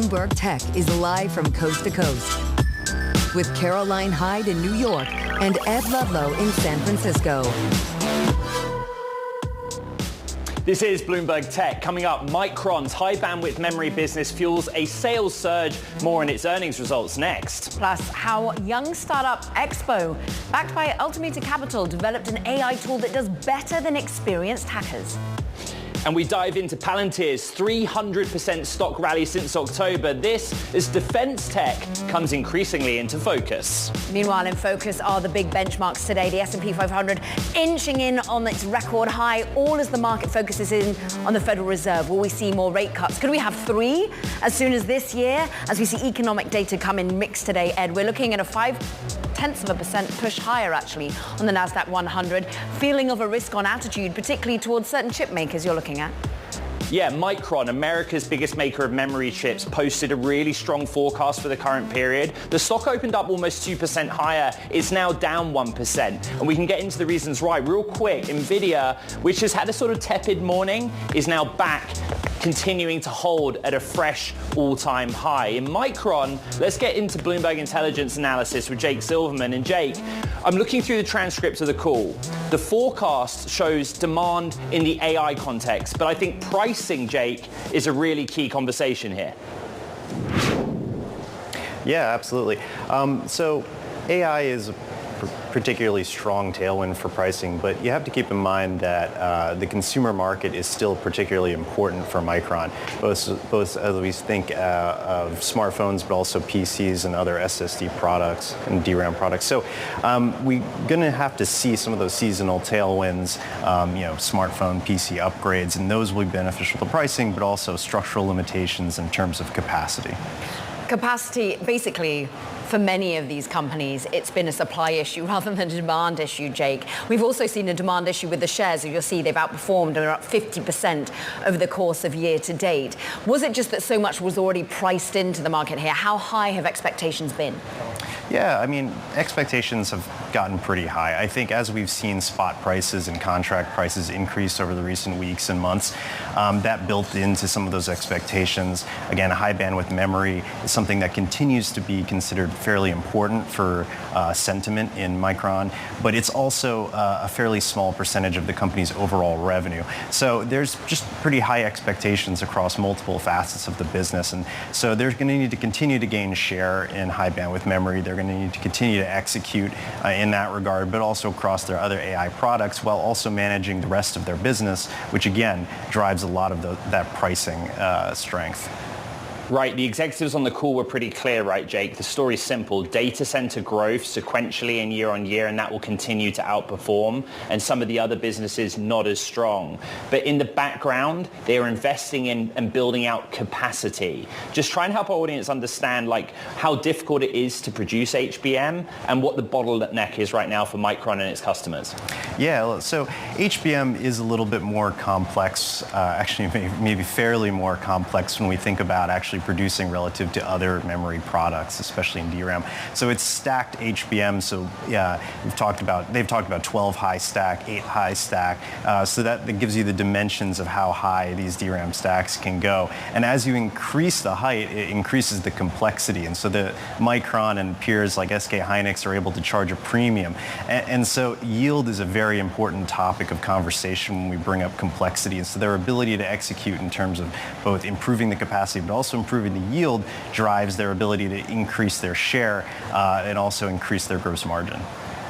Bloomberg Tech is live from coast to coast with Caroline Hyde in New York and Ed Ludlow in San Francisco. This is Bloomberg Tech. Coming up, Micron's high bandwidth memory business fuels a sales surge. More in its earnings results next. Plus, how young startup Expo, backed by Altimeter Capital, developed an AI tool that does better than experienced hackers. And we dive into Palantir's 300% stock rally since October. This as defense tech comes increasingly into focus. Meanwhile, in focus are the big benchmarks today. The S&P 500 inching in on its record high, all as the market focuses in on the Federal Reserve. Will we see more rate cuts? Could we have 3 as soon as this year? As we see economic data come in mixed today, Ed, we're looking at a 0.5% push higher, actually, on the NASDAQ 100. Feeling of a risk-on attitude, particularly towards certain chip makers you're looking at. Yeah, Micron, America's biggest maker of memory chips, posted a really strong forecast for the current period. The stock opened up almost 2% higher. It's now down 1%. And we can get into the reasons why real quick. Nvidia, which has had a sort of tepid morning, is now back, continuing to hold at a fresh all-time high. In Micron, let's get into Bloomberg Intelligence analysis with Jake Silverman. And Jake, I'm looking through the transcript of the call. The forecast shows demand in the AI context, but I think pricing, Jake, is a really key conversation here. Yeah, absolutely. So AI is a particularly strong tailwind for pricing, but you have to keep in mind that the consumer market is still particularly important for Micron, both as we think of smartphones, but also PCs and other SSD products and DRAM products. So we're going to have to see some of those seasonal tailwinds, smartphone, PC upgrades, and those will be beneficial to pricing, but also structural limitations in terms of capacity. Capacity, basically, for many of these companies, it's been a supply issue rather than a demand issue, Jake. We've also seen a demand issue with the shares. You'll see they've outperformed and are up 50% over the course of year to date. Was it just that so much was already priced into the market here? How high have expectations been? Yeah, I mean, expectations have gotten pretty high. I think as we've seen spot prices and contract prices increase over the recent weeks and months, that built into some of those expectations. Again, high bandwidth memory is something that continues to be considered fairly important for sentiment in Micron, but it's also a fairly small percentage of the company's overall revenue. So there's just pretty high expectations across multiple facets of the business. And so they're going to need to continue to gain share in high bandwidth memory. They're going to need to continue to execute in that regard, but also across their other AI products while also managing the rest of their business, which again drives a lot of that pricing strength. Right, the executives on the call were pretty clear, right, Jake? The story's simple. Data center growth sequentially and year on year, and that will continue to outperform. And some of the other businesses not as strong. But in the background, they are investing in and building out capacity. Just try and help our audience understand how difficult it is to produce HBM and what the bottleneck is right now for Micron and its customers. Yeah, so HBM is a little bit more complex, actually maybe fairly more complex when we think about actually producing relative to other memory products, especially in DRAM. So it's stacked HBM. So yeah, they've talked about 12 high stack, 8 high stack. So that gives you the dimensions of how high these DRAM stacks can go. And as you increase the height, it increases the complexity. And so the Micron and peers like SK Hynix are able to charge a premium. And so yield is a very important topic of conversation when we bring up complexity. And so their ability to execute in terms of both improving the capacity, but also improving the yield drives their ability to increase their share and also increase their gross margin.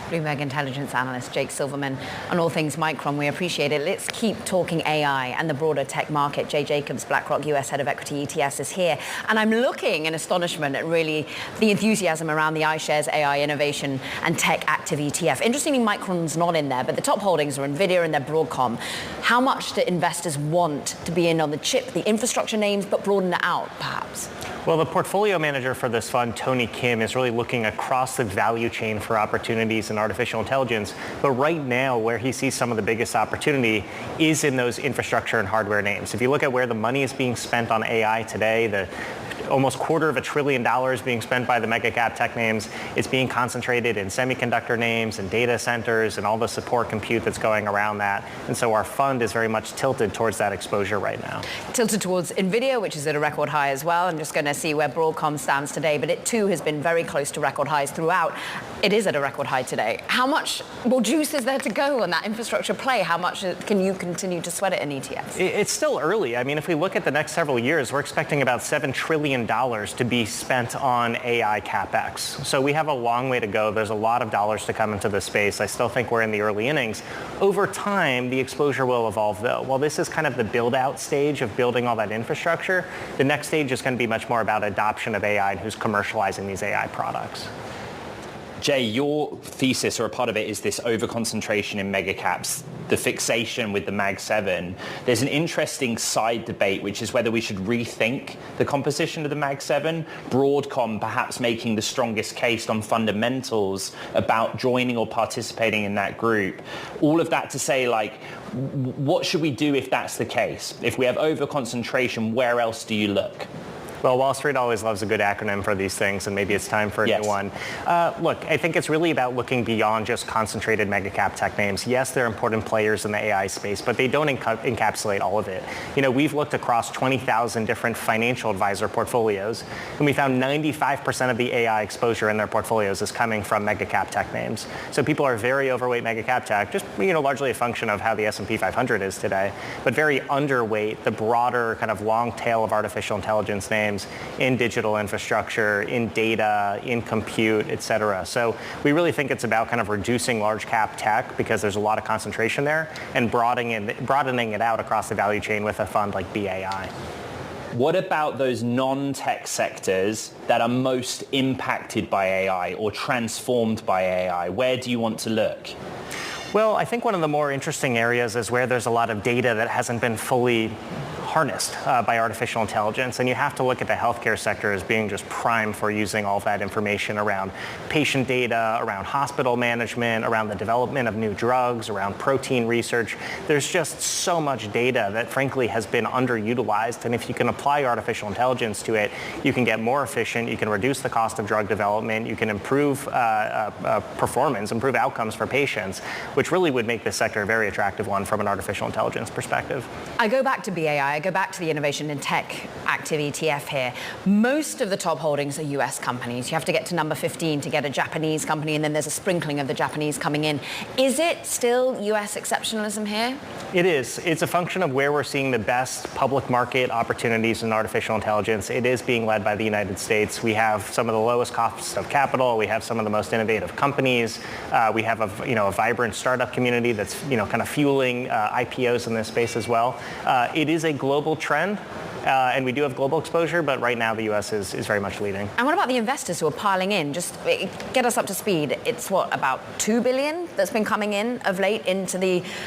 Bloomberg Intelligence analyst Jake Silverman on all things Micron. We appreciate it. Let's keep talking AI and the broader tech market. Jay Jacobs, BlackRock US Head of Equity ETFs, is here. And I'm looking in astonishment at really the enthusiasm around the iShares AI Innovation and Tech Active ETF. Interestingly, Micron's not in there, but the top holdings are NVIDIA and their Broadcom. How much do investors want to be in on the chip, the infrastructure names, but broaden it out, perhaps? Well, the portfolio manager for this fund, Tony Kim, is really looking across the value chain for opportunities in artificial intelligence. But right now, where he sees some of the biggest opportunity is in those infrastructure and hardware names. If you look at where the money is being spent on AI today, the almost $250 billion being spent by the mega cap tech names. It's being concentrated in semiconductor names and data centers and all the support compute that's going around that. And so our fund is very much tilted towards that exposure right now. Tilted towards NVIDIA, which is at a record high as well. I'm just going to see where Broadcom stands today, but it too has been very close to record highs throughout. It is at a record high today. How much more juice is there to go on that infrastructure play? How much can you continue to sweat it in ETFs? It's still early. I mean, if we look at the next several years, we're expecting about $7 trillion to be spent on AI CapEx. So we have a long way to go. There's a lot of dollars to come into the space. I still think we're in the early innings. Over time, the exposure will evolve, though. While this is kind of the build-out stage of building all that infrastructure, the next stage is going to be much more about adoption of AI and who's commercializing these AI products. Jay, your thesis, or a part of it, is this overconcentration in mega caps, the fixation with the Mag 7. There's an interesting side debate, which is whether we should rethink the composition of the Mag 7. Broadcom perhaps making the strongest case on fundamentals about joining or participating in that group. All of that to say, like, what should we do if that's the case? If we have overconcentration, where else do you look? Well, Wall Street always loves a good acronym for these things, and maybe it's time for a new one. Look, I think it's really about looking beyond just concentrated mega cap tech names. Yes, they're important players in the AI space, but they don't encapsulate all of it. You know, we've looked across 20,000 different financial advisor portfolios, and we found 95% of the AI exposure in their portfolios is coming from mega cap tech names. So people are very overweight mega cap tech, just, you know, largely a function of how the S&P 500 is today, but very underweight the broader kind of long tail of artificial intelligence names in digital infrastructure, in data, in compute, et cetera. So we really think it's about kind of reducing large cap tech because there's a lot of concentration there and broadening it out across the value chain with a fund like BAI. What about those non-tech sectors that are most impacted by AI or transformed by AI? Where do you want to look? Well, I think one of the more interesting areas is where there's a lot of data that hasn't been fully harnessed by artificial intelligence, and you have to look at the healthcare sector as being just prime for using all of that information around patient data, around hospital management, around the development of new drugs, around protein research. There's just so much data that frankly has been underutilized, and if you can apply artificial intelligence to it, you can get more efficient, you can reduce the cost of drug development, you can improve performance, improve outcomes for patients, which really would make this sector a very attractive one from an artificial intelligence perspective. I go back to BAI. I go back to the Innovation in Tech active ETF here. Most of the top holdings are US companies. You have to get to number 15 to get a Japanese company, and then there's a sprinkling of the Japanese coming in. Is it still US exceptionalism here? It is. It's a function of where we're seeing the best public market opportunities in artificial intelligence. It is being led by the United States. We have some of the lowest costs of capital. We have some of the most innovative companies. We have a vibrant startup community that's kind of fueling IPOs in this space as well. It is a global trend. And we do have global exposure, but right now the U.S. is very much leading. And what about the investors who are piling in? Just get us up to speed. It's what, about $2 billion that's been coming in of late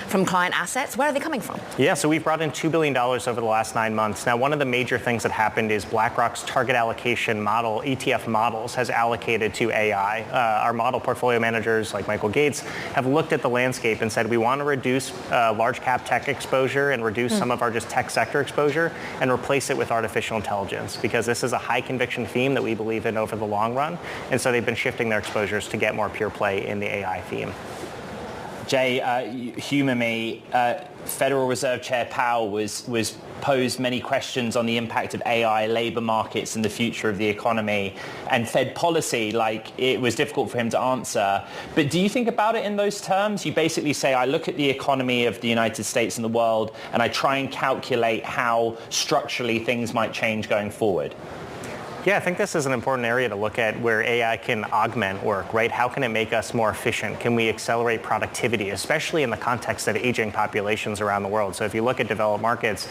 from client assets? Where are they coming from? Yeah, so we've brought in $2 billion over the last 9 months. Now, one of the major things that happened is BlackRock's target allocation model, ETF models, has allocated to AI. Our model portfolio managers like Michael Gates have looked at the landscape and said, we want to reduce large cap tech exposure and reduce some of our just tech sector exposure and replace it with artificial intelligence, because this is a high conviction theme that we believe in over the long run. And so they've been shifting their exposures to get more pure play in the AI theme. Jay, humor me. Federal Reserve Chair Powell was posed many questions on the impact of AI, labor markets, and the future of the economy, and Fed policy. Like, it was difficult for him to answer. But do you think about it in those terms? You basically say, I look at the economy of the United States and the world, and I try and calculate how structurally things might change going forward. Yeah, I think this is an important area to look at where AI can augment work, right? How can it make us more efficient? Can we accelerate productivity, especially in the context of aging populations around the world? So if you look at developed markets,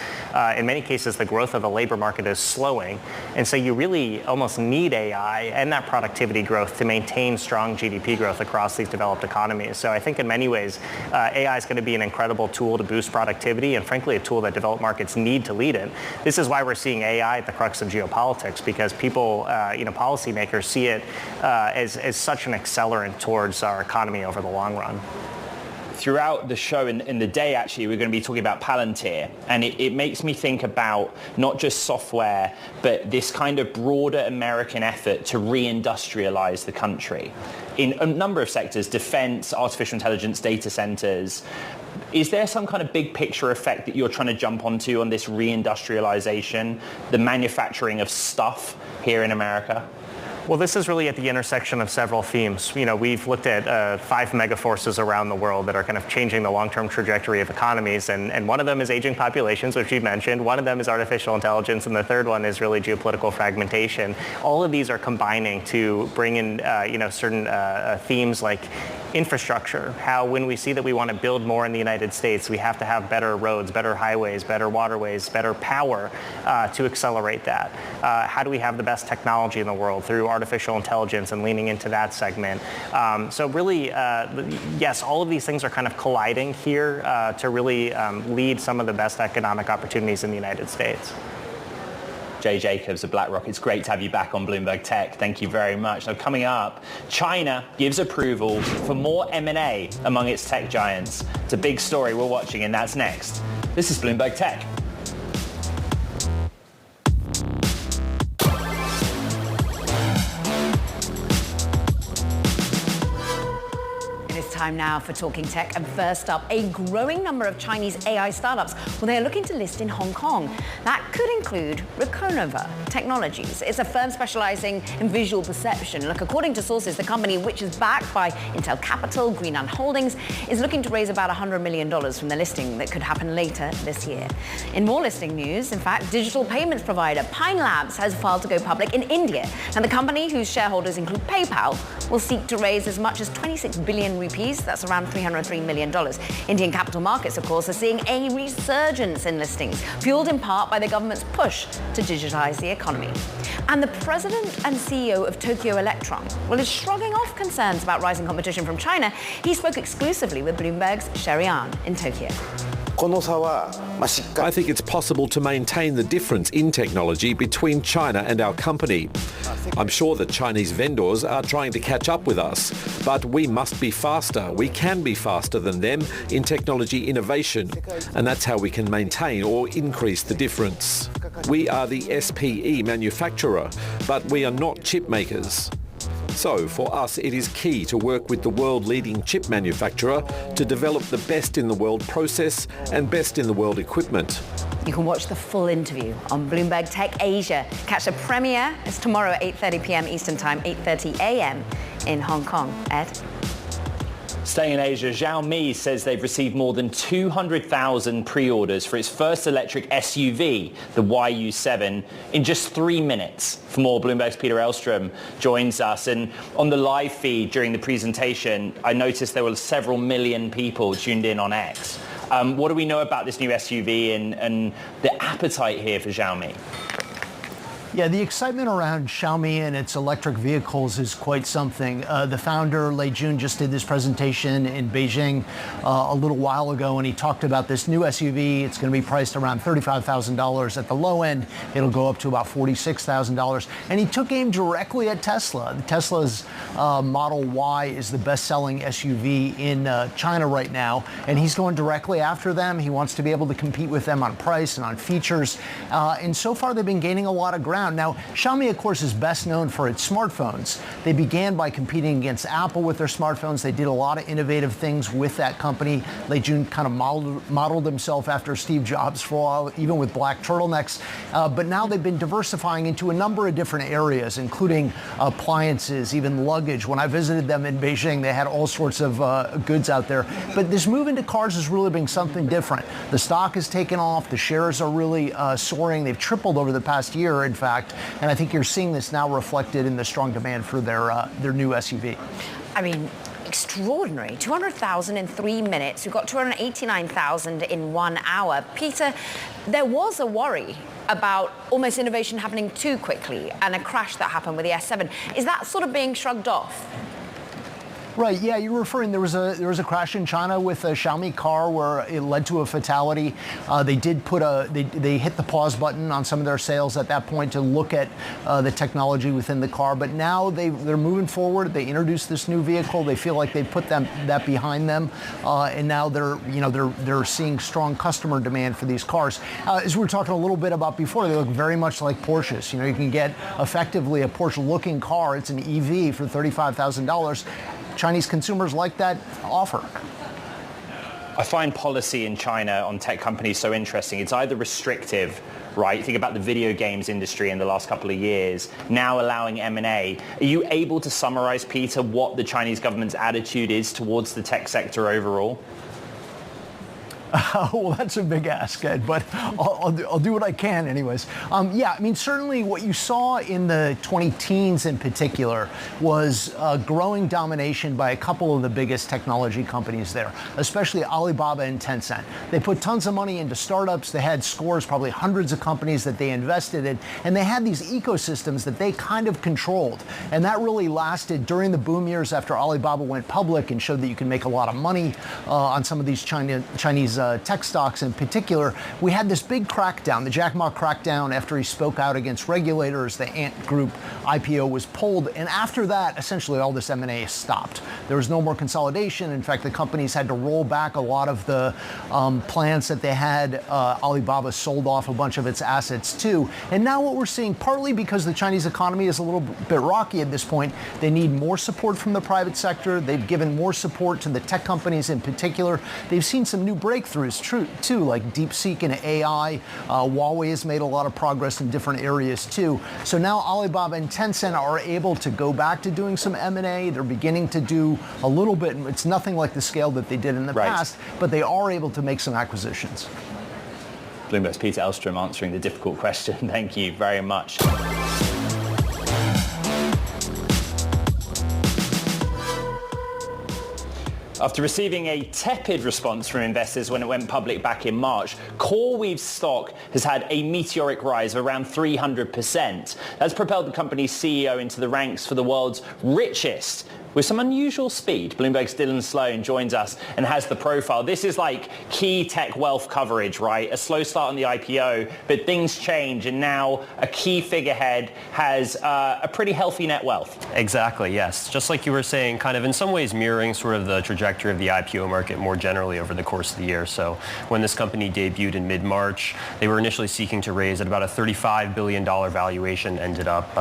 in many cases, the growth of the labor market is slowing. And so you really almost need AI and that productivity growth to maintain strong GDP growth across these developed economies. So I think in many ways, AI is going to be an incredible tool to boost productivity, and frankly, a tool that developed markets need to lead in. This is why we're seeing AI at the crux of geopolitics, because people, policymakers see it as such an accelerant towards our economy over the long run. throughout the show and the day, actually, we're going to be talking about Palantir. And it makes me think about not just software, but this kind of broader American effort to reindustrialize the country in a number of sectors: defense, artificial intelligence, data centers. Is there some kind of big picture effect that you're trying to jump onto on this reindustrialization, the manufacturing of stuff here in America? Well, this is really at the intersection of several themes. We've looked at 5 megaforces around the world that are kind of changing the long-term trajectory of economies, and one of them is aging populations, which you mentioned. One of them is artificial intelligence, and the third one is really geopolitical fragmentation. All of these are combining to bring in, certain themes like infrastructure, how when we see that we want to build more in the United States, we have to have better roads, better highways, better waterways, better power to accelerate that. How do we have the best technology in the world through artificial intelligence and leaning into that segment? So really, yes, all of these things are kind of colliding here to really lead some of the best economic opportunities in the United States. Jay Jacobs of BlackRock, it's great to have you back on Bloomberg Tech. Thank you very much. Now, coming up, China gives approval for more M&A among its tech giants. It's a big story we're watching, and that's next. This is Bloomberg Tech. Time now for Talking Tech. And first up, a growing number of Chinese AI startups, well, they are looking to list in Hong Kong. That could include Reconova Technologies. It's a firm specializing in visual perception. Look, according to sources, the company, which is backed by Intel Capital, Greenland Holdings, is looking to raise about $100 million from the listing that could happen later this year. In more listing news, in fact, digital payments provider Pine Labs has filed to go public in India. And the company, whose shareholders include PayPal, will seek to raise as much as 26 billion rupees. That's around $303 million. Indian capital markets, of course, are seeing a resurgence in listings, fueled in part by the government's push to digitize the economy. And the president and CEO of Tokyo Electron, well, is shrugging off concerns about rising competition from China. He spoke exclusively with Bloomberg's Sherry An in Tokyo. I think it's possible to maintain the difference in technology between China and our company. I'm sure that Chinese vendors are trying to catch up with us, but we must be faster. We can be faster than them in technology innovation, and that's how we can maintain or increase the difference. We are the SPE manufacturer, but we are not chip makers. So, for us, it is key to work with the world-leading chip manufacturer to develop the best-in-the-world process and best-in-the-world equipment. You can watch the full interview on Bloomberg Tech Asia. Catch the premiere. It's tomorrow at 8:30 p.m. Eastern Time, 8:30 a.m. in Hong Kong. Ed? Staying in Asia, Xiaomi says they've received more than 200,000 pre-orders for its first electric SUV, the YU7, in just 3 minutes. For more, Bloomberg's Peter Elstrom joins us. And on the live feed during the presentation, I noticed there were several million people tuned in on X. What do we know about this new SUV and the appetite here for Xiaomi? Yeah, the excitement around Xiaomi and its electric vehicles is quite something. The founder, Lei Jun, just did this presentation in Beijing a little while ago, and he talked about this new SUV. It's going to be priced around $35,000 at the low end. It'll go up to about $46,000. And he took aim directly at Tesla. Tesla's Model Y is the best-selling SUV in China right now, and he's going directly after them. He wants to be able to compete with them on price and on features. And so far, they've been gaining a lot of ground. Now, Xiaomi, of course, is best known for its smartphones. They began by competing against Apple with their smartphones. They did a lot of innovative things with that company. Lei Jun kind of modeled himself after Steve Jobs for a while, even with black turtlenecks. But now they've been diversifying into a number of different areas, including appliances, even luggage. When I visited them in Beijing, they had all sorts of goods out there. But this move into cars has really been something different. The stock has taken off. The shares are really soaring. They've tripled over the past year, in fact. And I think you're seeing this now reflected in the strong demand for their new SUV. I mean, extraordinary. 200,000 in 3 minutes. We've got 289,000 in 1 hour. Peter, there was a worry about almost innovation happening too quickly and a crash that happened with the S7. Is that sort of being shrugged off? Right, yeah, you're referring, there was a crash in China with a Xiaomi car where it led to a fatality. They did they hit the pause button on some of their sales at that point to look at the technology within the car, but now they're moving forward. They introduced this new vehicle. They feel like they put that behind them, and now they're seeing strong customer demand for these cars. As we were talking a little bit about before, they look very much like Porsches. You can get effectively a Porsche-looking car. It's an EV for $35,000. Chinese consumers like that offer. I find policy in China on tech companies so interesting. It's either restrictive, right? Think about the video games industry in the last couple of years, now allowing M&A. Are you able to summarize, Peter, what the Chinese government's attitude is towards the tech sector overall? Well, that's a big ask, Ed, but I'll do what I can anyways. Yeah, I mean, certainly what you saw in the 2010s in particular was growing domination by a couple of the biggest technology companies there, especially Alibaba and Tencent. They put tons of money into startups. They had scores, probably hundreds of companies that they invested in, and they had these ecosystems that they kind of controlled. And that really lasted during the boom years after Alibaba went public and showed that you can make a lot of money on some of these Chinese tech stocks in particular. We had this big crackdown, the Jack Ma crackdown, after he spoke out against regulators. The Ant Group IPO was pulled, and after that, essentially all this M&A stopped. There was no more consolidation. In fact, the companies had to roll back a lot of the plans that they had. Alibaba sold off a bunch of its assets too. And now what we're seeing, partly because the Chinese economy is a little bit rocky at this point, they need more support from the private sector. They've given more support to the tech companies in particular. They've seen some new breakthroughs too, like DeepSeek and AI. Huawei has made a lot of progress in different areas too. So now Alibaba and Tencent are able to go back to doing some M&A. They're beginning to do a little bit. It's nothing like the scale that they did in the past, but they are able to make some acquisitions. Bloomberg's Peter Elstrom answering the difficult question. Thank you very much. After receiving a tepid response from investors when it went public back in March, CoreWeave stock has had a meteoric rise of around 300%. That's propelled the company's CEO into the ranks for the world's richest with some unusual speed. Bloomberg's Dylan Sloan joins us and has the profile. This is like key tech wealth coverage, right? A slow start on the IPO, but things change, and now a key figurehead has a pretty healthy net wealth. Exactly, yes. Just like you were saying, kind of in some ways mirroring sort of the trajectory of the IPO market more generally over the course of the year. So when this company debuted in mid-March, they were initially seeking to raise at about a $35 billion valuation, ended up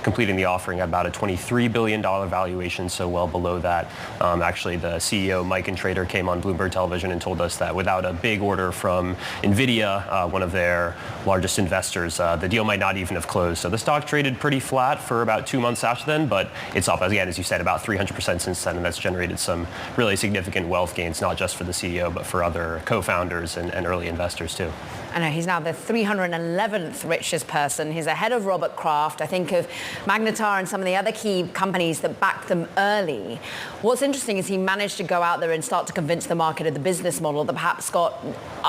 completing the offering at about a $23 billion valuation, so well below that. Actually, the CEO, Mike and Trader, came on Bloomberg Television and told us that without a big order from NVIDIA, one of their largest investors, the deal might not even have closed. So the stock traded pretty flat for about 2 months after then, but it's up, again, as you said, about 300% since then, and that's generated some really significant wealth gains, not just for the CEO, but for other co-founders and early investors too. I know, he's now the 311th richest person. He's ahead of Robert Kraft, I think of Magnetar and some of the other key companies that backed them early. What's interesting is he managed to go out there and start to convince the market of the business model that perhaps got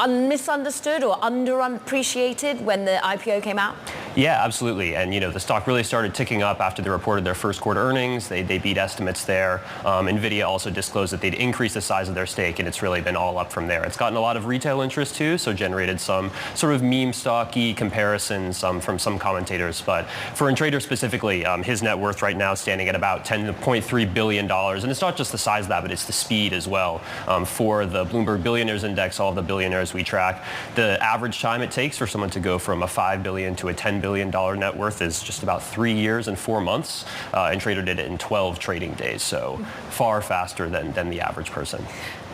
misunderstood or underappreciated when the IPO came out. Yeah, absolutely. And, the stock really started ticking up after they reported their first quarter earnings. They beat estimates there. NVIDIA also disclosed that they'd increased the size of their stake, and it's really been all up from there. It's gotten a lot of retail interest, too, so generated some sort of meme stocky comparisons from some commentators. But for Trader specifically, his net worth right now is standing at about $10.3 billion. And it's not just the size of that, but it's the speed as well. For the Bloomberg Billionaires Index, all of the billionaires we track, the average time it takes for someone to go from a $5 billion to a $10 billion net worth is just about 3 years and 4 months. And Trader did it in 12 trading days, so far faster than the average person.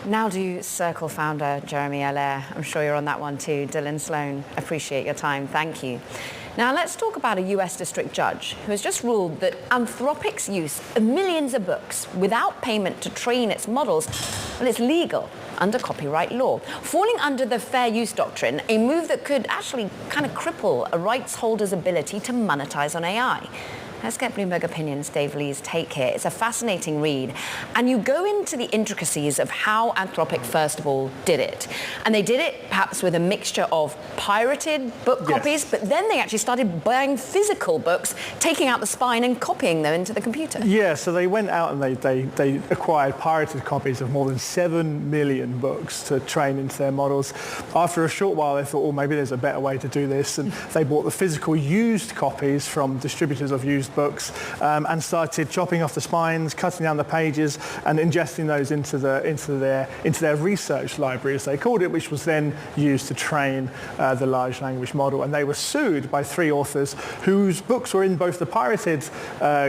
Now to Circle founder Jeremy Allaire. I'm sure you're on that one too. Dylan Sloan, appreciate your time. Thank you. Now let's talk about a US district judge who has just ruled that Anthropic's use of millions of books without payment to train its models, well, it's legal under copyright law, falling under the fair use doctrine, a move that could actually kind of cripple a rights holder's ability to monetize on AI. Let's get Bloomberg Opinion's Dave Lee's take here. It's a fascinating read. And you go into the intricacies of how Anthropic, first of all, did it. And they did it perhaps with a mixture of pirated book copies, but then they actually started buying physical books, taking out the spine and copying them into the computer. Yeah, so they went out and they acquired pirated copies of more than 7 million books to train into their models. After a short while, they thought, oh, maybe there's a better way to do this. And they bought the physical used copies from distributors of used books and started chopping off the spines, cutting down the pages, and ingesting those into their research library, as they called it, which was then used to train the large language model. And they were sued by 3 authors whose books were in both the pirated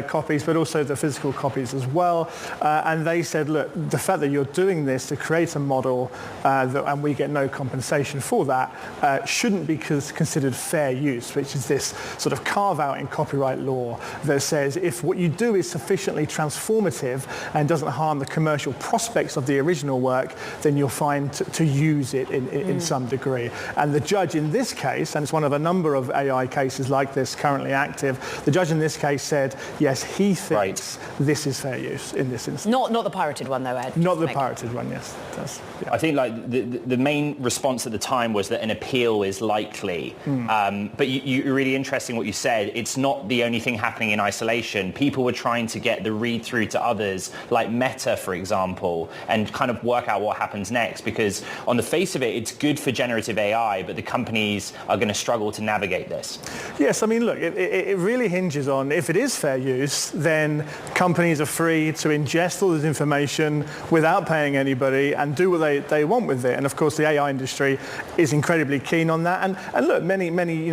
copies, but also the physical copies as well. And they said, look, the fact that you're doing this to create a model and we get no compensation for that shouldn't be considered fair use, which is this sort of carve out in copyright law that says if what you do is sufficiently transformative and doesn't harm the commercial prospects of the original work, then you're fine to use it in some degree. And the judge in this case, and it's one of a number of AI cases like this currently active, the judge in this case said, yes, he thinks this is fair use in this instance. Not the pirated one, though, Ed. Not the pirated one, yes. That's, yeah. I think like the main response at the time was that an appeal is likely. But you're really interesting what you said. It's not the only thing happening in isolation. People were trying to get the read-through to others, like Meta, for example, and kind of work out what happens next, because on the face of it, it's good for generative AI, but the companies are going to struggle to navigate this. Yes, I mean, look, it really hinges on, if it is fair use, then companies are free to ingest all this information without paying anybody and do what they want with it. And of course, the AI industry is incredibly keen on that. And look, many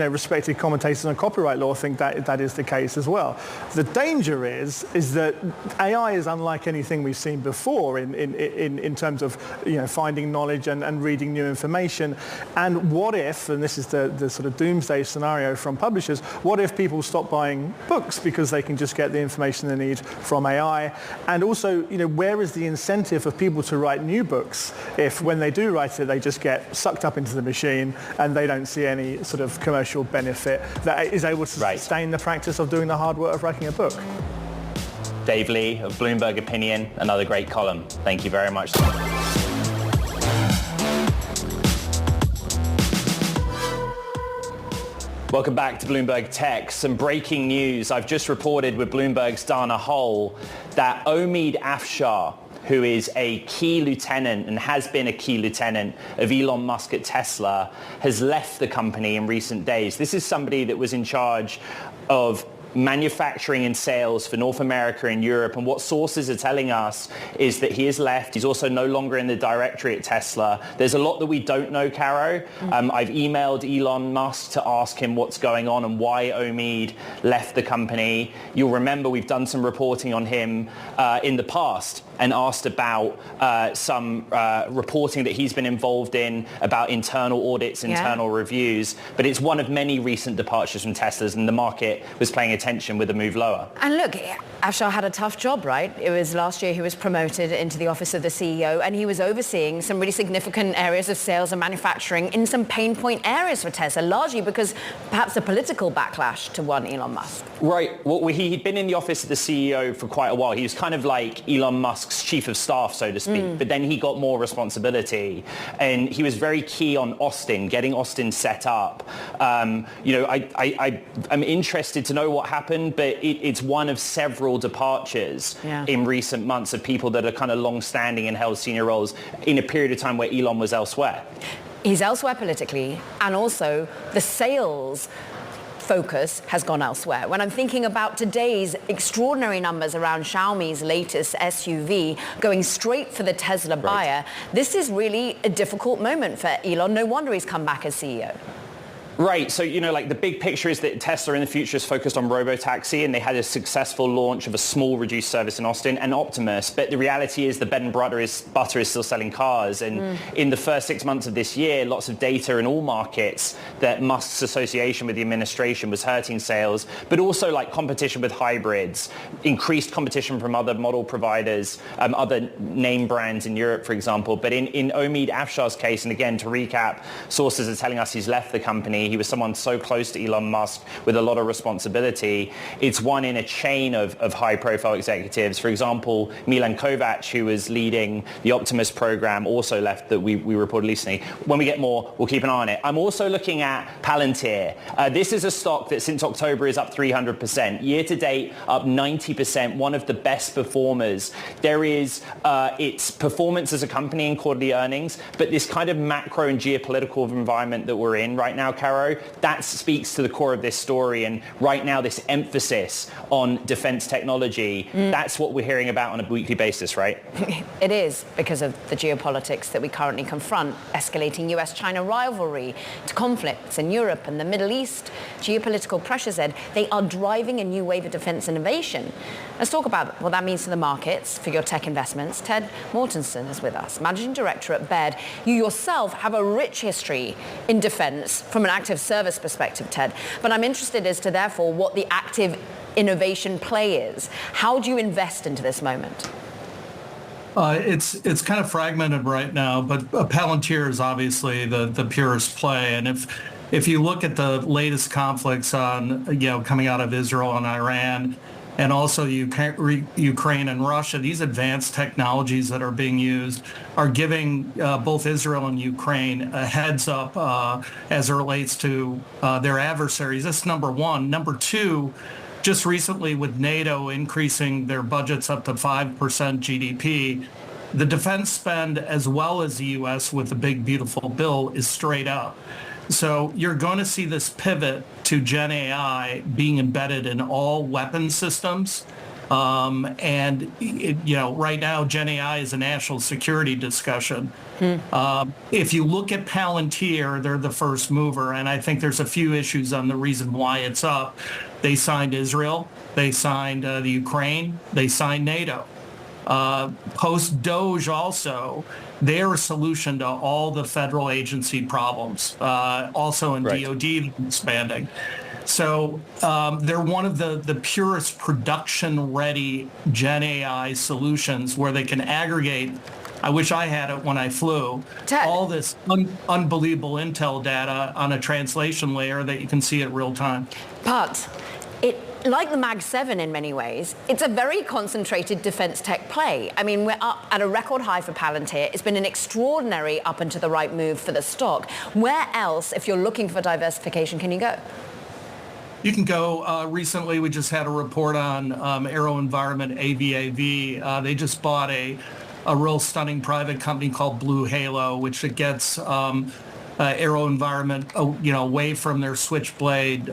respected commentators on copyright law think that is the case as well. The danger is that AI is unlike anything we've seen before in terms of finding knowledge and reading new information. And what if, and this is the sort of doomsday scenario from publishers, what if people stop buying books because they can just get the information they need from AI? And also, where is the incentive for people to write new books if when they do write it, they just get sucked up into the machine and they don't see any sort of commercial benefit that is able to sustain the practice of doing the hard work of writing a book? Dave Lee of Bloomberg Opinion, another great column. Thank you very much. Welcome back to Bloomberg Tech. Some breaking news. I've just reported with Bloomberg's Dana Hole that Omid Afshar, who is a key lieutenant and has been a key lieutenant of Elon Musk at Tesla, has left the company in recent days. This is somebody that was in charge of manufacturing and sales for North America and Europe, and what sources are telling us is that he has left. He's also no longer in the directory at Tesla. There's a lot that we don't know, Caro. I've emailed Elon Musk to ask him what's going on and why Omid left the company. You'll remember we've done some reporting on him in the past and asked about some reporting that he's been involved in about internal audits, internal reviews, but it's one of many recent departures from Teslas, and the market was paying attention with the move lower. And look, Afshar had a tough job, right? It was last year he was promoted into the office of the CEO, and he was overseeing some really significant areas of sales and manufacturing in some pain point areas for Tesla, largely because perhaps a political backlash to one Elon Musk. Right. Well, he'd been in the office of the CEO for quite a while. He was kind of like Elon Musk's chief of staff, so to speak, but then he got more responsibility, and he was very key on Austin, getting Austin set up. I'm interested to know what happened, but it's one of several departures in recent months of people that are kind of long-standing and held senior roles in a period of time where Elon was elsewhere. He's elsewhere politically, and also the sales focus has gone elsewhere. When I'm thinking about today's extraordinary numbers around Xiaomi's latest SUV going straight for the Tesla buyer, this is really a difficult moment for Elon. No wonder he's come back as CEO. Right. So, like the big picture is that Tesla in the future is focused on robotaxi, and they had a successful launch of a small reduced service in Austin and Optimus. But the reality is the bread and butter is still selling cars. And in the first 6 months of this year, lots of data in all markets that Musk's association with the administration was hurting sales, but also like competition with hybrids, increased competition from other model providers, other name brands in Europe, for example. But in Omid Afshar's case, and again, to recap, sources are telling us he's left the company. company. He was someone so close to Elon Musk with a lot of responsibility. It's one in a chain of high-profile executives. For example, Milan Kovac, who was leading the Optimus program, also left that we reported recently. When we get more, we'll keep an eye on it. I'm also looking at Palantir. This is a stock that since October is up 300%. Year to date, up 90%, one of the best performers. There is its performance as a company in quarterly earnings, but this kind of macro and geopolitical environment that we're in right now, Caro, that speaks to the core of this story. And right now, this emphasis on defense technology, that's what we're hearing about on a weekly basis, right? It is, because of the geopolitics that we currently confront, escalating US-China rivalry to conflicts in Europe and the Middle East. Geopolitical pressures, Ed, they are driving a new wave of defense innovation. Let's talk about what that means to the markets for your tech investments. Ted Mortonson is with us, Managing Director at Baird. You yourself have a rich history in defense from an active service perspective, Ted. But I'm interested as to, therefore, what the active innovation play is. How do you invest into this moment? It's kind of fragmented right now, but Palantir is obviously the purest play. And if you look at the latest conflicts on, coming out of Israel and Iran, and also Ukraine and Russia, these advanced technologies that are being used are giving both Israel and Ukraine a heads up as it relates to their adversaries. That's number one. Number two, just recently with NATO increasing their budgets up to 5% GDP, the defense spend, as well as the U.S. with the big, beautiful bill, is straight up. So you're going to see this pivot to Gen AI being embedded in all weapon systems. Right now, Gen AI is a national security discussion. If you look at Palantir, they're the first mover, and I think there's a few issues on the reason why it's up. They signed Israel, they signed the Ukraine, they signed NATO. Post-DOGE also, they're a solution to all the federal agency problems, also in DOD expanding. So they're one of the purest production-ready Gen AI solutions where they can aggregate. I wish I had it when I flew. All this unbelievable intel data on a translation layer that you can see at real time. But like the Mag 7 in many ways, it's a very concentrated defense tech play. I mean, we're up at a record high for Palantir. It's been an extraordinary up and to the right move for the stock. Where else, if you're looking for diversification, can you go? You can go. Recently, we just had a report on AeroVironment, AVAV. They just bought a real stunning private company called Blue Halo, which gets AeroVironment, away from their Switchblade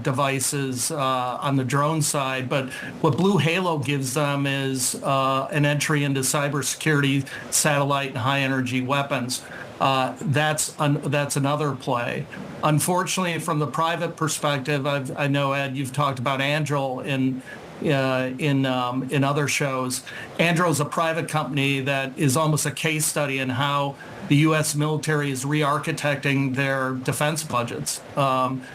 devices on the drone side. But what Blue Halo gives them is an entry into cybersecurity, satellite, and high-energy weapons. That's another play. Unfortunately, from the private perspective, I know, Ed, you've talked about Anduril in other shows. Anduril is a private company that is almost a case study in how the U.S. military is re-architecting their defense budgets.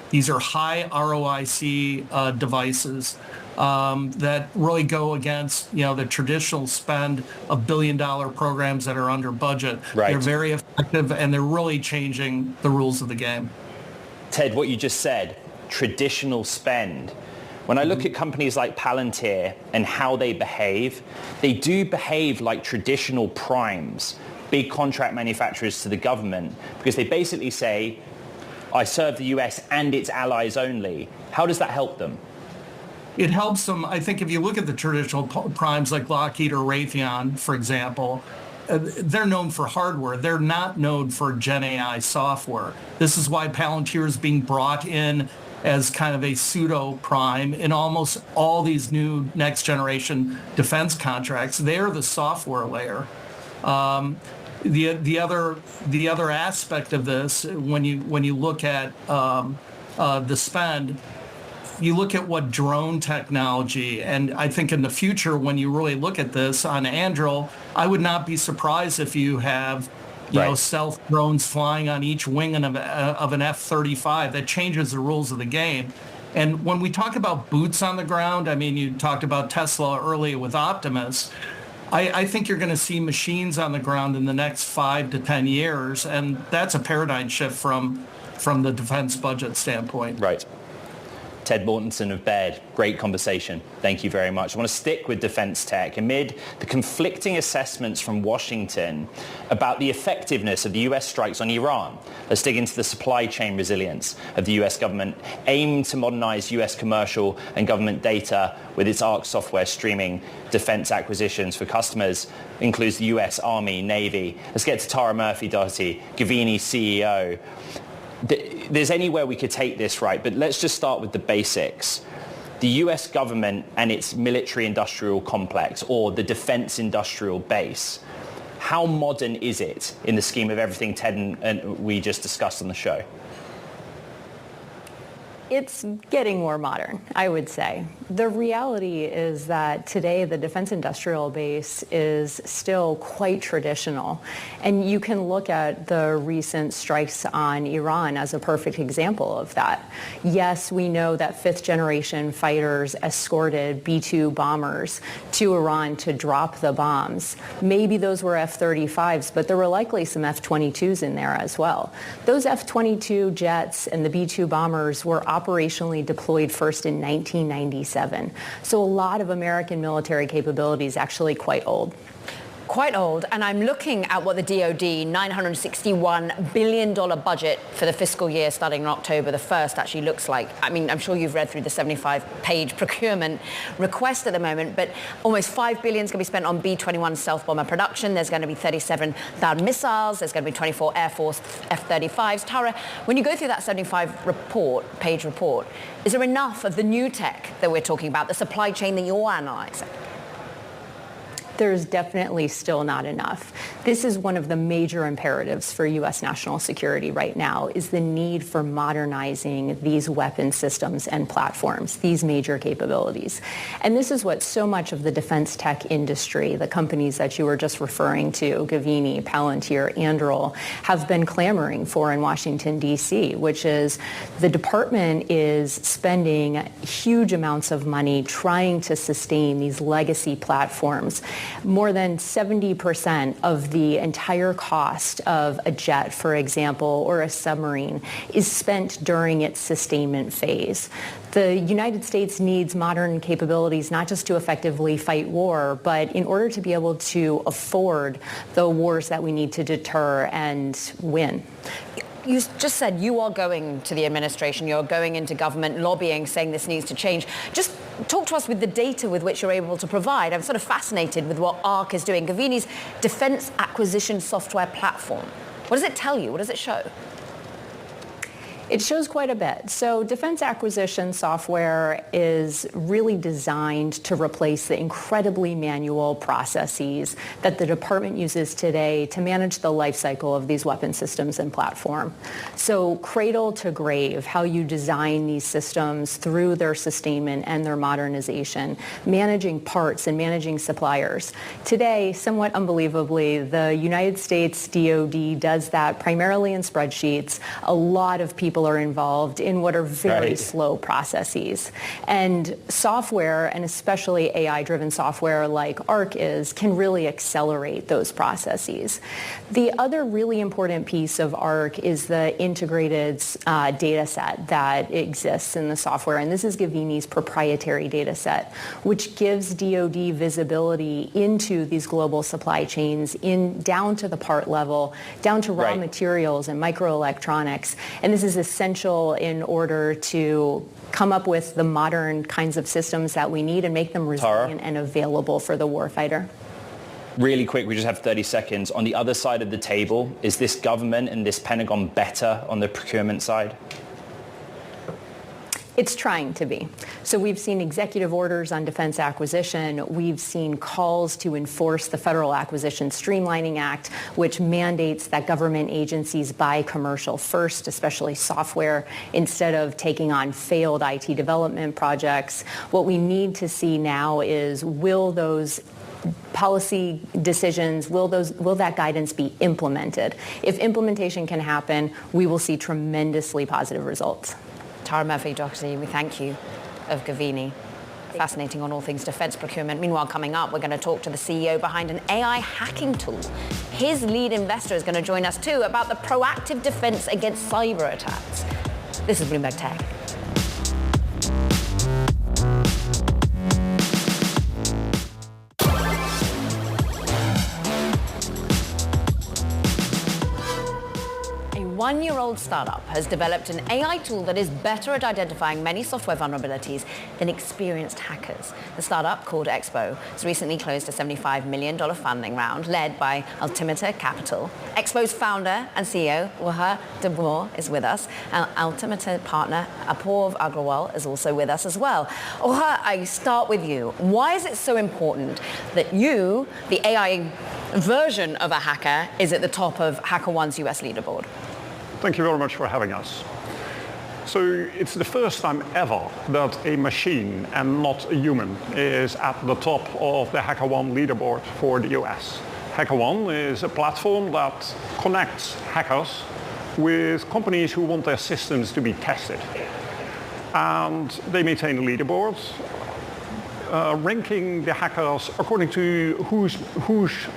These are high ROIC devices that really go against, the traditional spend of billion-dollar programs that are under budget. Right. They're very effective, and they're really changing the rules of the game. Ted, what you just said, traditional spend. When I look at companies like Palantir and how they do behave like traditional primes, big contract manufacturers to the government, because they basically say, I serve the US and its allies only. How does that help them? It helps them. I think if you look at the traditional primes like Lockheed or Raytheon, for example, they're known for hardware. They're not known for Gen AI software. This is why Palantir is being brought in as kind of a pseudo prime in almost all these new next generation defense contracts. They're the software layer. The other aspect of this, when you look at the spend, you look at what drone technology, and I think in the future, when you really look at this on Anduril, I would not be surprised if you have stealth drones flying on each wing of an F-35. That changes the rules of the game. And when we talk about boots on the ground, I mean, you talked about Tesla earlier with Optimus. I think you're going to see machines on the ground in the next 5 to 10 years, and that's a paradigm shift from from the defense budget standpoint. Right. Ted Mortonson of Baird, great conversation. Thank you very much. I want to stick with defense tech. Amid the conflicting assessments from Washington about the effectiveness of the US strikes on Iran, let's dig into the supply chain resilience of the US government aimed to modernize US commercial and government data with its ARC software streaming defense acquisitions for customers, includes the US Army, Navy. Let's get to Tara Murphy-Doherty, Gavini's CEO. There's anywhere we could take this, right? But let's just start with the basics. The US government and its military-industrial complex, or the defense industrial base, how modern is it in the scheme of everything Ted and we just discussed on the show? It's getting more modern, I would say. The reality is that today the defense industrial base is still quite traditional. And you can look at the recent strikes on Iran as a perfect example of that. Yes, we know that fifth generation fighters escorted B-2 bombers to Iran to drop the bombs. Maybe those were F-35s, but there were likely some F-22s in there as well. Those F-22 jets and the B-2 bombers were operationally deployed first in 1997. So a lot of American military capabilities actually quite old. Quite old, and I'm looking at what the DoD $961 billion budget for the fiscal year starting on October the 1st actually looks like. I mean, I'm sure you've read through the 75-page procurement request at the moment, but almost $5 billion is going to be spent on B-21 stealth bomber production. There's going to be 37 THAAD missiles. There's going to be 24 Air Force F-35s. Tara, when you go through that 75-page report, is there enough of the new tech that we're talking about, the supply chain that you're analyzing? There's definitely still not enough. This is one of the major imperatives for U.S. national security right now, is the need for modernizing these weapon systems and platforms, these major capabilities. And this is what so much of the defense tech industry, the companies that you were just referring to, Gavini, Palantir, Anduril, have been clamoring for in Washington, D.C., which is the department is spending huge amounts of money trying to sustain these legacy platforms. More than 70% of the entire cost of a jet, for example, or a submarine is spent during its sustainment phase. The United States needs modern capabilities not just to effectively fight war, but in order to be able to afford the wars that we need to deter and win. You just said you are going to the administration, you're going into government lobbying, saying this needs to change. Just talk to us with the data with which you're able to provide. I'm sort of fascinated with what ARC is doing. Gavini's defense acquisition software platform. What does it tell you? What does it show? It shows quite a bit. So defense acquisition software is really designed to replace the incredibly manual processes that the department uses today to manage the life cycle of these weapon systems and platform. So cradle to grave, how you design these systems through their sustainment and their modernization, managing parts and managing suppliers. Today, somewhat unbelievably, the United States DoD does that primarily in spreadsheets. A lot of people are involved in what are very slow processes. And software, and especially AI-driven software like ARC is, can really accelerate those processes. The other really important piece of ARC is the integrated data set that exists in the software. And this is Gavini's proprietary data set, which gives DoD visibility into these global supply chains down to the part level, down to raw materials and microelectronics. And this is essential in order to come up with the modern kinds of systems that we need and make them resilient and available for the warfighter. Really quick, we just have 30 seconds. On the other side of the table, is this government and this Pentagon better on the procurement side? It's trying to be. So we've seen executive orders on defense acquisition. We've seen calls to enforce the Federal Acquisition Streamlining Act, which mandates that government agencies buy commercial first, especially software, instead of taking on failed IT development projects. What we need to see now is, will those policy decisions, will that guidance be implemented? If implementation can happen, we will see tremendously positive results. Tara Murphy-Doherty, we thank you, of Gavini. Fascinating on all things defense procurement. Meanwhile, coming up, we're going to talk to the CEO behind an AI hacking tool his lead investor is going to join us too about the proactive defense against cyber attacks. This is Bloomberg Tech. One-year-old startup has developed an AI tool that is better at identifying many software vulnerabilities than experienced hackers. The startup, called Expo, has recently closed a $75 million funding round led by Altimeter Capital. Expo's founder and CEO, Waha Debor, is with us. Our Altimeter partner, Apoorv Agrawal, is also with us as well. Waha, I start with you. Why is it so important that you, the AI version of a hacker, is at the top of HackerOne's US leaderboard? Thank you very much for having us. So it's the first time ever that a machine and not a human is at the top of the HackerOne leaderboard for the US. HackerOne is a platform that connects hackers with companies who want their systems to be tested. And they maintain a leaderboard, ranking the hackers according to whose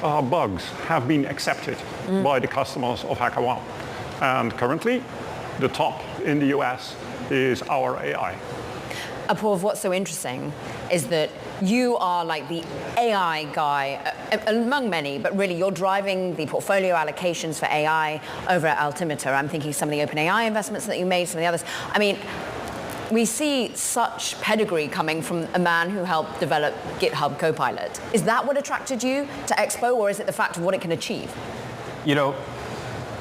bugs have been accepted by the customers of HackerOne. And currently, the top in the US is our AI. Apoorv, what's so interesting is that you are like the AI guy among many, but really you're driving the portfolio allocations for AI over at Altimeter. I'm thinking some of the OpenAI investments that you made, some of the others. I mean, we see such pedigree coming from a man who helped develop GitHub Copilot. Is that what attracted you to Expo, or is it the fact of what it can achieve? You know,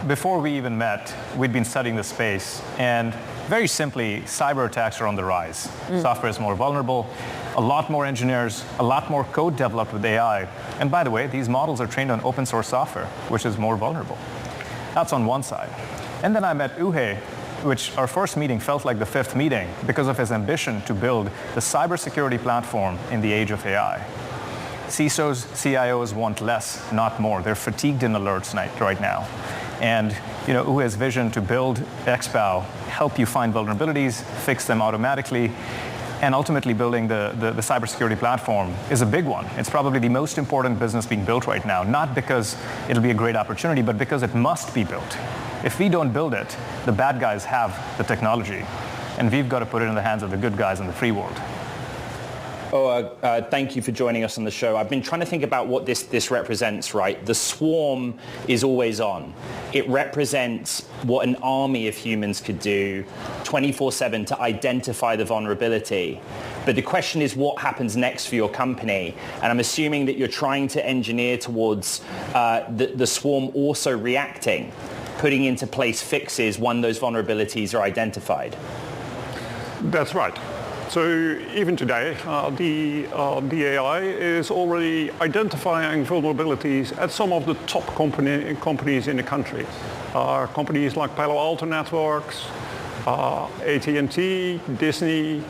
before we even met, we'd been studying the space, and very simply, cyber attacks are on the rise. Software is more vulnerable, a lot more engineers, a lot more code developed with AI. And by the way, these models are trained on open source software, which is more vulnerable. That's on one side. And then I met Uhe, which our first meeting felt like the fifth meeting because of his ambition to build the cybersecurity platform in the age of AI. CISOs, CIOs want less, not more. They're fatigued in alerts right now. And Uhe's vision to build XBOW, help you find vulnerabilities, fix them automatically, and ultimately building the cybersecurity platform is a big one. It's probably the most important business being built right now, not because it'll be a great opportunity, but because it must be built. If we don't build it, the bad guys have the technology, and we've got to put it in the hands of the good guys in the free world. Thank you for joining us on the show. I've been trying to think about what this represents, right? The swarm is always on. It represents what an army of humans could do 24/7 to identify the vulnerability. But the question is, what happens next for your company? And I'm assuming that you're trying to engineer towards the swarm also reacting, putting into place fixes when those vulnerabilities are identified. That's right. So even today, the AI is already identifying vulnerabilities at some of the top companies in the country. Companies like Palo Alto Networks, AT&T, Disney,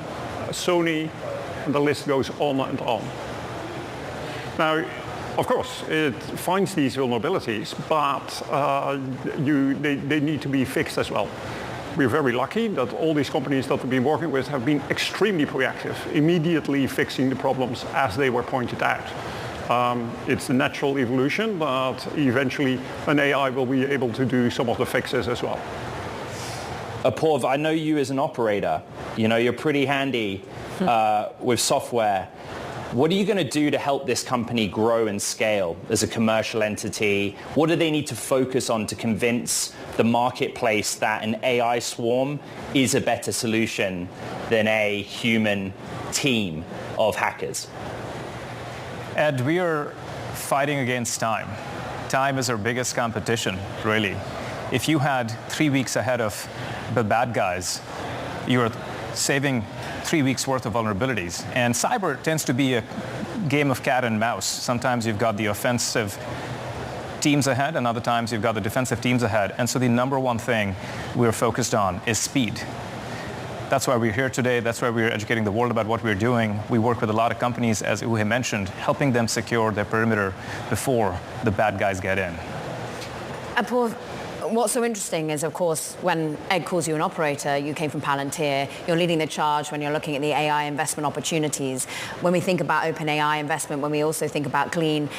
Sony, and the list goes on and on. Now, of course, it finds these vulnerabilities, but they need to be fixed as well. We're very lucky that all these companies that we've been working with have been extremely proactive, immediately fixing the problems as they were pointed out. It's the natural evolution, but eventually an AI will be able to do some of the fixes as well. Apoorv, I know you as an operator. You're pretty handy with software. What are you going to do to help this company grow and scale as a commercial entity? What do they need to focus on to convince the marketplace that an AI swarm is a better solution than a human team of hackers? Ed, we are fighting against time. Time is our biggest competition, really. If you had 3 weeks ahead of the bad guys, you're saving 3 weeks worth of vulnerabilities. And cyber tends to be a game of cat and mouse. Sometimes you've got the offensive teams ahead, and other times you've got the defensive teams ahead. And so the number one thing we're focused on is speed. That's why we're here today. That's why we're educating the world about what we're doing. We work with a lot of companies, as Uhe mentioned, helping them secure their perimeter before the bad guys get in. Apoorv, what's so interesting is, of course, when Ed calls you an operator, you came from Palantir, you're leading the charge when you're looking at the AI investment opportunities. When we think about OpenAI investment, when we also think about Glean,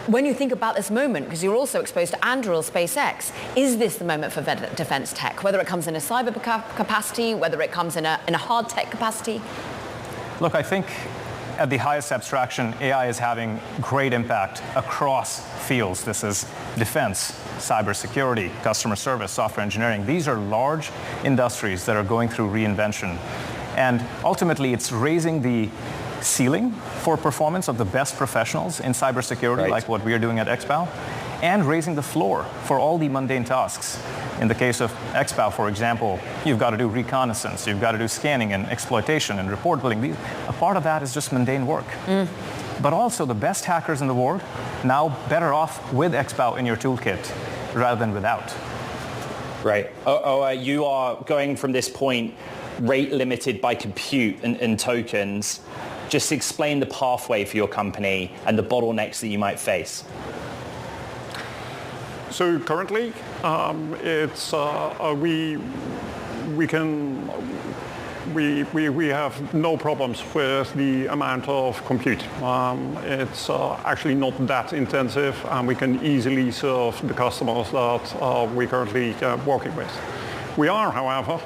When you think about this moment, because you're also exposed to Anduril, SpaceX, is this the moment for defense tech? Whether it comes in a cyber capacity, whether it comes in a hard tech capacity? Look, I think at the highest abstraction, AI is having great impact across fields. This is defense, cybersecurity, customer service, software engineering. These are large industries that are going through reinvention. And ultimately, it's raising the ceiling for performance of the best professionals in cybersecurity, like what we are doing at XPOW, and raising the floor for all the mundane tasks. In the case of XPOW, for example, you've got to do reconnaissance, you've got to do scanning and exploitation and report building. A part of that is just mundane work. But also the best hackers in the world now better off with XPOW in your toolkit rather than without. Right. You are going from this point rate limited by compute and tokens. Just explain the pathway for your company and the bottlenecks that you might face. So currently, it's we have no problems with the amount of compute. It's actually not that intensive, and we can easily serve the customers that we're currently working with. We are, however,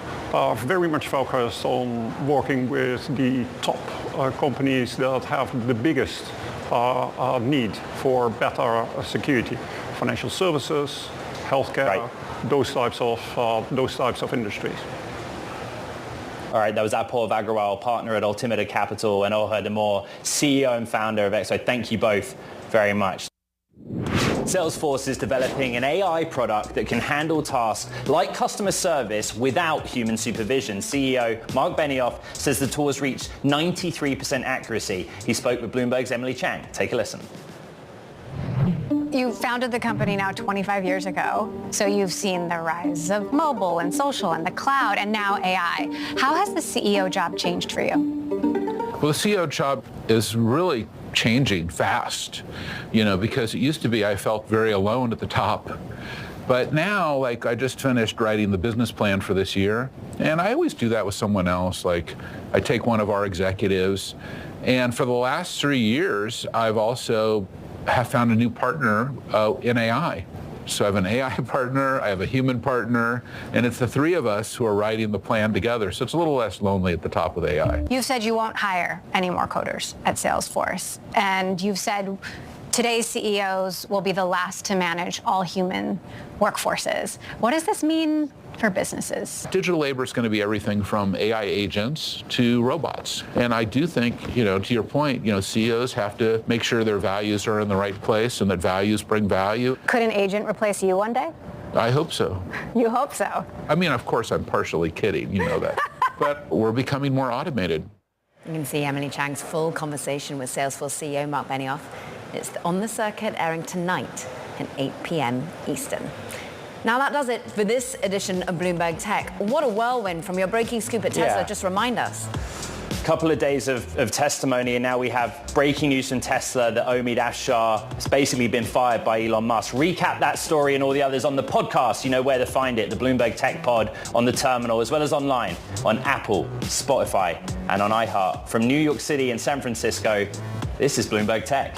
very much focused on working with the top companies that have the biggest need for better security. Financial services, healthcare, those types of industries. All right, that was Apol Agrawal, partner at Altimeter Capital, and Orha Damore, CEO and founder of XO. Thank you both very much. Salesforce is developing an AI product that can handle tasks like customer service without human supervision. CEO Mark Benioff says the tool has reached 93% accuracy. He spoke with Bloomberg's Emily Chang. Take a listen. You founded the company now 25 years ago, so you've seen the rise of mobile and social and the cloud and now AI. How has the CEO job changed for you? Well, the CEO job is really changing fast, because it used to be I felt very alone at the top. But now, I just finished writing the business plan for this year, and I always do that with someone else. I take one of our executives, and for the last 3 years, I've also found a new partner in AI. So I have an AI partner, I have a human partner, and it's the three of us who are writing the plan together. So it's a little less lonely at the top with AI. You've said you won't hire any more coders at Salesforce. And you've said today's CEOs will be the last to manage all human workforces. What does this mean for businesses? Digital labor is going to be everything from AI agents to robots. And I do think, to your point, CEOs have to make sure their values are in the right place and that values bring value. Could an agent replace you one day? I hope so. You hope so? I mean, of course, I'm partially kidding, you know that. But we're becoming more automated. You can see Emily Chang's full conversation with Salesforce CEO Mark Benioff. It's on the circuit, airing tonight at 8 p.m. Eastern. Now that does it for this edition of Bloomberg Tech. What a whirlwind from your breaking scoop at Tesla. Just remind us. Couple of days of testimony, and now we have breaking news from Tesla that Omid Afshar has basically been fired by Elon Musk. Recap that story and all the others on the podcast. You know where to find it, the Bloomberg Tech Pod on the terminal, as well as online on Apple, Spotify, and on iHeart. From New York City and San Francisco, this is Bloomberg Tech.